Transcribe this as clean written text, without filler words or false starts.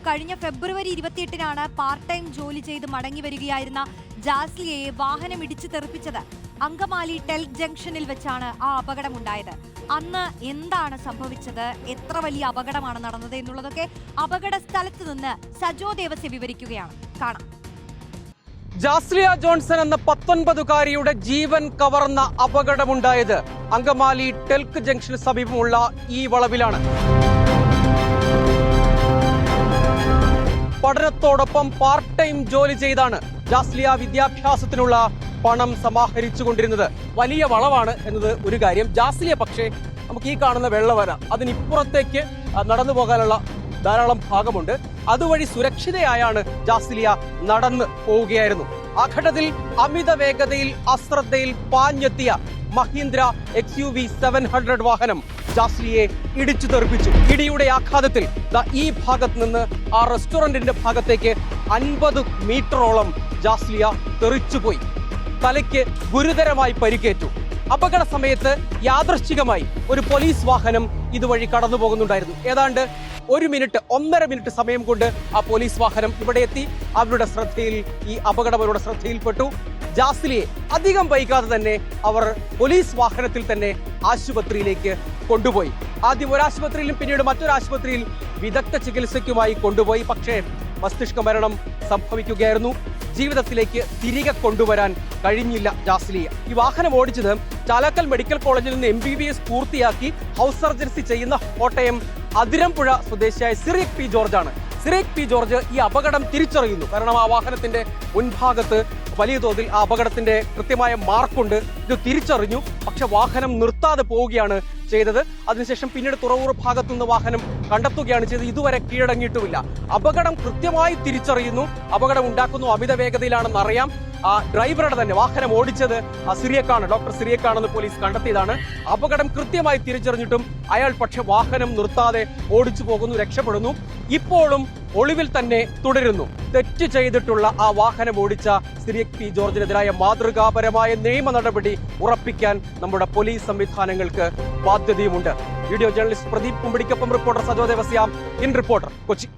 കഴിഞ്ഞ ഫെബ്രുവരി 28-നാണ് part time ജോലി ചെയ്ത് മടങ്ങി വരികയായിരുന്ന ജാസ്ലിയയെ വാഹനം ഇടിച്ചു തെറിപ്പിച്ചത്. അങ്കമാലി ടെൽക്ക് ജംഗ്ഷനിൽ വെച്ചാണ് ആ അപകടമുണ്ടായത്. അന്ന് എന്താണ് സംഭവിച്ചത്, എത്ര വലിയ അപകടമാണ് നടന്നത് എന്നുള്ളതൊക്കെ അപകട സ്ഥലത്ത് നിന്ന് സജോ ദേവസ്യ വിവരിക്കുകയാണ്. കാണാം. ജാസ്ലിയ ജോൺസൺ എന്ന 19-കാരിയുടെ ജീവൻ കവർന്ന അപകടമുണ്ടായത് അങ്കമാലി ടെൽക്ക് ജംഗ്ഷന് സമീപമുള്ള ഈ വളവിലാണ്. പഠനത്തോടൊപ്പം പാർട്ട് ടൈം ജോലി ചെയ്താണ് ജാസ്ലിയ വിദ്യാഭ്യാസത്തിനുള്ള പണം സമാഹരിച്ചുകൊണ്ടിരുന്നത്. വലിയ വളവാണ് എന്നത് ഒരു കാര്യം. ജാസ്ലിയ പക്ഷേ നമുക്ക് ഈ കാണുന്ന വെള്ളവര അതിനിപ്പുറത്തേക്ക് നടന്നു പോകാനുള്ള ധാരാളം ഭാഗമുണ്ട്. അതുവഴി സുരക്ഷിതയായാണ് ജാസ്ലിയ നടന്നു പോവുകയായിരുന്നു. ആ ഘട്ടത്തിൽ അമിത വേഗതയിൽ അശ്രദ്ധയിൽ പാഞ്ഞെത്തിയ മഹീന്ദ്ര XUV 700 വാഹനം ജാസ്ലിയെ ഇടിച്ചു തെറിപ്പിച്ചു. ഇടിയുടെ ആഘാതത്തിൽ ഈ ഭാഗത്ത് നിന്ന് ആ റെസ്റ്റോറന്റിന്റെ ഭാഗത്തേക്ക് 50 മീറ്ററോളം ജാസ്ലിയ തെറിച്ചുപോയി. തലയ്ക്ക് ഗുരുതരമായി പരിക്കേറ്റു. അപകട സമയത്ത് യാദൃശ്ചികമായി ഒരു പോലീസ് വാഹനം ഇതുവഴി കടന്നു പോകുന്നുണ്ടായിരുന്നു. ഏതാണ്ട് 1.5 മിനിറ്റ് സമയം കൊണ്ട് ആ പോലീസ് വാഹനം ഇവിടെ എത്തി. അവരുടെ ശ്രദ്ധയിൽ ഈ അപകടം അവരുടെ ശ്രദ്ധയിൽപ്പെട്ടു. ജാസ്ലിയെ അധികം വൈകാതെ തന്നെ അവർ പോലീസ് വാഹനത്തിൽ തന്നെ ആശുപത്രിയിലേക്ക് കൊണ്ടുപോയി. ആദ്യം ഒരാശുപത്രിയിലും പിന്നീട് മറ്റൊരാശുപത്രിയിൽ വിദഗ്ധ ചികിത്സയ്ക്കുമായി കൊണ്ടുപോയി. പക്ഷേ മസ്തിഷ്ക മരണം സംഭവിക്കുകയായിരുന്നു. ജീവിതത്തിലേക്ക് തിരികെ കൊണ്ടുവരാൻ കഴിഞ്ഞില്ല ജാസ്ലിയ. ഈ വാഹനം ഓടിച്ചത് ചാലക്കൽ മെഡിക്കൽ കോളേജിൽ നിന്ന് MBBS പൂർത്തിയാക്കി ഹൗസ് സർജൻസി ചെയ്യുന്ന കോട്ടയം അതിരമ്പുഴ സ്വദേശിയായ സിറിയക് പി ജോർജ് ആണ്. സിറിയക് പി ജോർജ് ഈ അപകടം തിരിച്ചറിയുന്നു. കാരണം ആ വാഹനത്തിന്റെ മുൻഭാഗത്ത് വലിയ തോതിൽ ആ അപകടത്തിന്റെ കൃത്യമായ മാർക്കുണ്ട്. ഇത് തിരിച്ചറിഞ്ഞു. പക്ഷെ വാഹനം നിർത്താതെ പോവുകയാണ് ചെയ്തത്. അതിനുശേഷം പിന്നീട് തുറവൂർ ഭാഗത്തു നിന്ന് വാഹനം കണ്ടെത്തുകയാണ് ചെയ്തത്. ഇതുവരെ കീഴടങ്ങിയിട്ടുമില്ല. അപകടം കൃത്യമായി തിരിച്ചറിയുന്നു. അപകടം ഉണ്ടാക്കുന്നു. അമിത വേഗതയിലാണെന്ന് അറിയാം. ആ ഡ്രൈവറുടെ തന്നെ വാഹനം ഓടിച്ചത് സിറിയക്കാണ്, ഡോക്ടർ സിറിയക്കാണെന്ന് പോലീസ് കണ്ടെത്തിയതാണ്. അപകടം കൃത്യമായി തിരിച്ചറിഞ്ഞിട്ടും അയാൾ പക്ഷെ വാഹനം നിർത്താതെ ഓടിച്ചു പോകുന്നു, രക്ഷപ്പെടുന്നു. ഇപ്പോഴും ഒളിവിൽ തന്നെ തുടരുന്നു. തെറ്റ് ചെയ്തിട്ടുള്ള ആ വാഹനം ഓടിച്ച സിറിയക് പി ജോർജിനെതിരായ മാതൃകാപരമായ നിയമ നടപടി ഉറപ്പിക്കാൻ നമ്മുടെ പോലീസ് സംവിധാനങ്ങൾക്ക് ബാധ്യതയുമുണ്ട്. വീഡിയോ ജേർണലിസ്റ്റ് പ്രദീപ് കുമ്പിടിക്കൊപ്പം reporter Sajo Devasya, in reporter, Kochi.